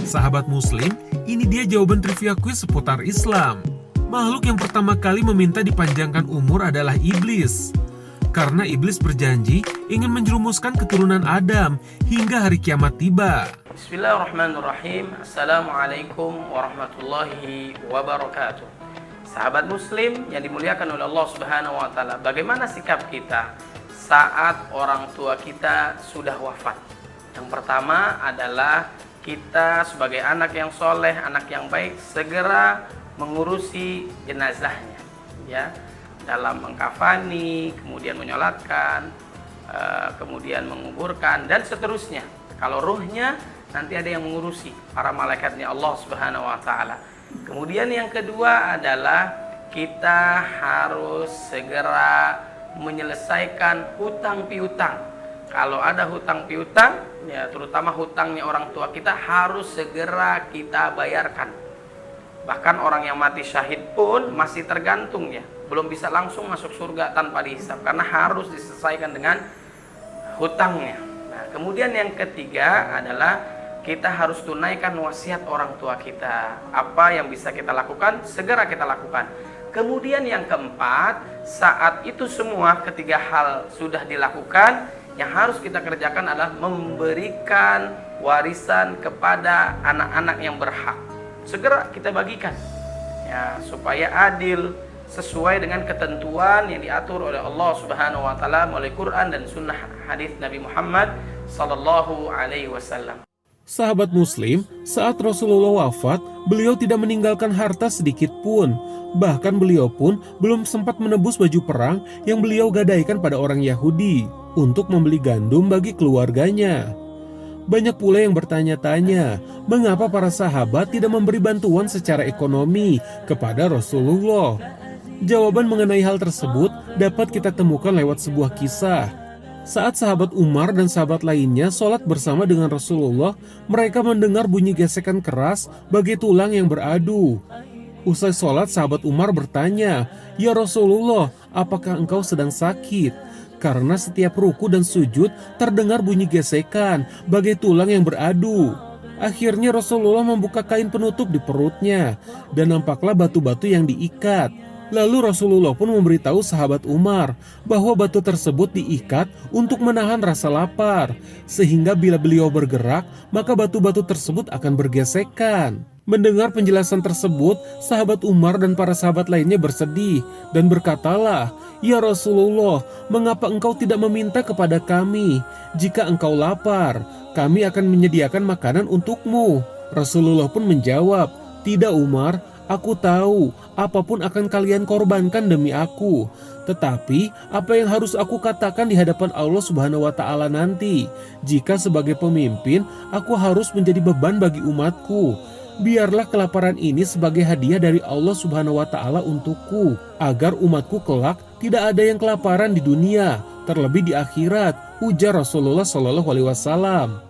Sahabat Muslim, ini dia jawaban trivia quiz seputar Islam. Makhluk yang pertama kali meminta dipanjangkan umur adalah iblis. Karena iblis berjanji ingin menjerumuskan keturunan Adam hingga hari kiamat tiba. Bismillahirrahmanirrahim. Assalamualaikum warahmatullahi wabarakatuh. Sahabat Muslim yang dimuliakan oleh Allah Subhanahu wa taala, bagaimana sikap kita saat orang tua kita sudah wafat? Yang pertama adalah kita sebagai anak yang soleh, anak yang baik, segera mengurusi jenazahnya, ya, dalam mengkafani, kemudian menyolatkan, kemudian menguburkan dan seterusnya. Kalau ruhnya nanti ada yang mengurusi, para malaikatnya Allah Subhanahu wa taala. Kemudian yang kedua adalah kita harus segera menyelesaikan hutang piutang. Kalau ada hutang piutang, ya terutama hutangnya orang tua kita, harus segera kita bayarkan. Bahkan orang yang mati syahid pun masih tergantung, ya, belum bisa langsung masuk surga tanpa dihisab karena harus diselesaikan dengan hutangnya. Nah, kemudian yang ketiga adalah kita harus tunaikan wasiat orang tua kita. Apa yang bisa kita lakukan, segera kita lakukan. Kemudian yang keempat, saat itu semua ketiga hal sudah dilakukan, yang harus kita kerjakan adalah memberikan warisan kepada anak-anak yang berhak. Segera kita bagikan, ya, supaya adil sesuai dengan ketentuan yang diatur oleh Allah Subhanahu wa taala melalui Quran dan sunnah hadis Nabi Muhammad sallallahu alaihi wasallam. Sahabat Muslim, saat Rasulullah wafat, beliau tidak meninggalkan harta sedikit pun. Bahkan beliau pun belum sempat menebus baju perang yang beliau gadaikan pada orang Yahudi untuk membeli gandum bagi keluarganya. Banyak pula yang bertanya-tanya, mengapa para sahabat tidak memberi bantuan secara ekonomi kepada Rasulullah? Jawaban mengenai hal tersebut dapat kita temukan lewat sebuah kisah. Saat sahabat Umar dan sahabat lainnya sholat bersama dengan Rasulullah, mereka mendengar bunyi gesekan keras bagai tulang yang beradu. Usai sholat, sahabat Umar bertanya, "Ya Rasulullah, apakah engkau sedang sakit?" Karena setiap ruku dan sujud terdengar bunyi gesekan bagai tulang yang beradu. Akhirnya Rasulullah membuka kain penutup di perutnya dan nampaklah batu-batu yang diikat. Lalu Rasulullah pun memberitahu sahabat Umar bahwa batu tersebut diikat untuk menahan rasa lapar, sehingga bila beliau bergerak, maka batu-batu tersebut akan bergesekan. Mendengar penjelasan tersebut, sahabat Umar dan para sahabat lainnya bersedih dan berkatalah, "Ya Rasulullah, mengapa engkau tidak meminta kepada kami? Jika engkau lapar, kami akan menyediakan makanan untukmu." Rasulullah pun menjawab, "Tidak Umar, aku tahu apapun akan kalian korbankan demi aku. Tetapi apa yang harus aku katakan di hadapan Allah Subhanahu wa taala nanti jika sebagai pemimpin aku harus menjadi beban bagi umatku? Biarlah kelaparan ini sebagai hadiah dari Allah Subhanahu wa taala untukku, agar umatku kelak tidak ada yang kelaparan di dunia, terlebih di akhirat," ujar Rasulullah Shallallahu alaihi wasallam.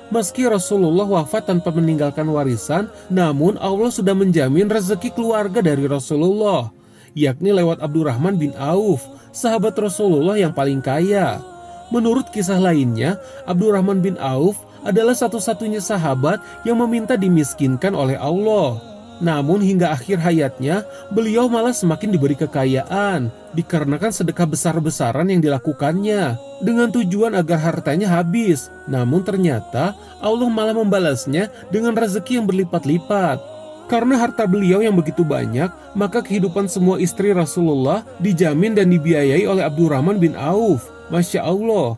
Meski Rasulullah wafat tanpa meninggalkan warisan, namun Allah sudah menjamin rezeki keluarga dari Rasulullah, yakni lewat Abdurrahman bin Auf, sahabat Rasulullah yang paling kaya. Menurut kisah lainnya, Abdurrahman bin Auf adalah satu-satunya sahabat yang meminta dimiskinkan oleh Allah. Namun hingga akhir hayatnya, beliau malah semakin diberi kekayaan, dikarenakan sedekah besar-besaran yang dilakukannya, dengan tujuan agar hartanya habis. Namun ternyata Allah malah membalasnya dengan rezeki yang berlipat-lipat. Karena harta beliau yang begitu banyak, maka kehidupan semua istri Rasulullah dijamin dan dibiayai oleh Abdurrahman bin Auf. Masya Allah.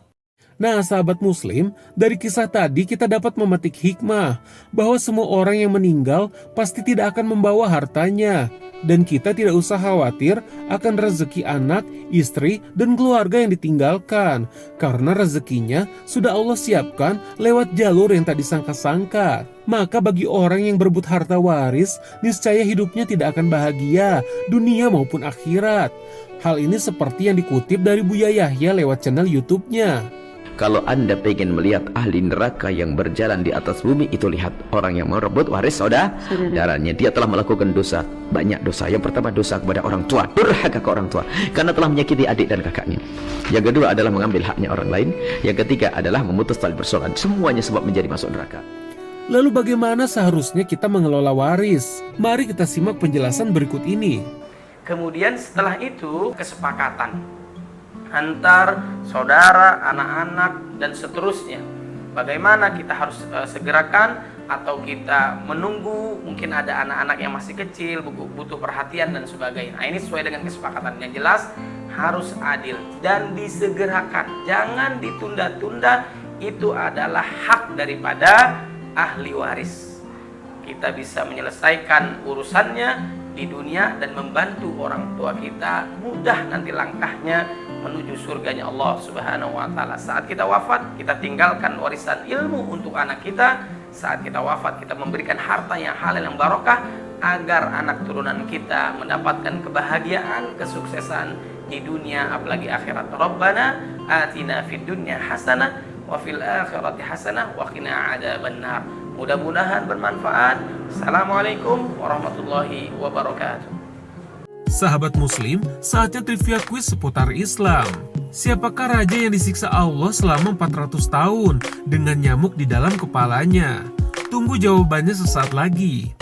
Nah, sahabat Muslim, dari kisah tadi kita dapat memetik hikmah bahwa semua orang yang meninggal pasti tidak akan membawa hartanya, dan kita tidak usah khawatir akan rezeki anak, istri, dan keluarga yang ditinggalkan, karena rezekinya sudah Allah siapkan lewat jalur yang tak disangka-sangka. Maka bagi orang yang berebut harta waris, niscaya hidupnya tidak akan bahagia, dunia maupun akhirat. Hal ini seperti yang dikutip dari Buya Yahya lewat channel YouTube-nya. Kalau Anda pengen melihat ahli neraka yang berjalan di atas bumi, itu lihat orang yang merebut waris saudaranya. Dia telah melakukan dosa, banyak dosa. Yang pertama, dosa kepada orang tua, durhaka ke orang tua karena telah menyakiti adik dan kakaknya. Yang kedua adalah mengambil haknya orang lain. Yang ketiga adalah memutus tali persaudaraan. Semuanya sebab menjadi masuk neraka. Lalu bagaimana seharusnya kita mengelola waris? Mari kita simak penjelasan berikut ini. Kemudian setelah itu kesepakatan antar saudara, anak-anak, dan seterusnya. Bagaimana kita harus segerakan atau kita menunggu, mungkin ada anak-anak yang masih kecil, butuh perhatian dan sebagainya. Nah, ini sesuai dengan kesepakatan. Yang jelas harus adil dan disegerakan. Jangan ditunda-tunda, itu adalah hak daripada ahli waris. Kita bisa menyelesaikan urusannya di dunia dan membantu orang tua kita mudah nanti langkahnya menuju surganya Allah Subhanahu wa taala. Saat kita wafat, kita tinggalkan warisan ilmu untuk anak kita. Saat kita wafat, kita memberikan harta yang halal yang barokah agar anak turunan kita mendapatkan kebahagiaan, kesuksesan di dunia apalagi akhirat. Rabbana atina fid dunya hasanah wa fil akhirati hasanah wa qina adzabannar. Mudah-mudahan bermanfaat. Assalamualaikum warahmatullahi wabarakatuh. Sahabat Muslim, saatnya trivia quiz seputar Islam. Siapakah raja yang disiksa Allah selama 400 tahun dengan nyamuk di dalam kepalanya? Tunggu jawabannya sesaat lagi.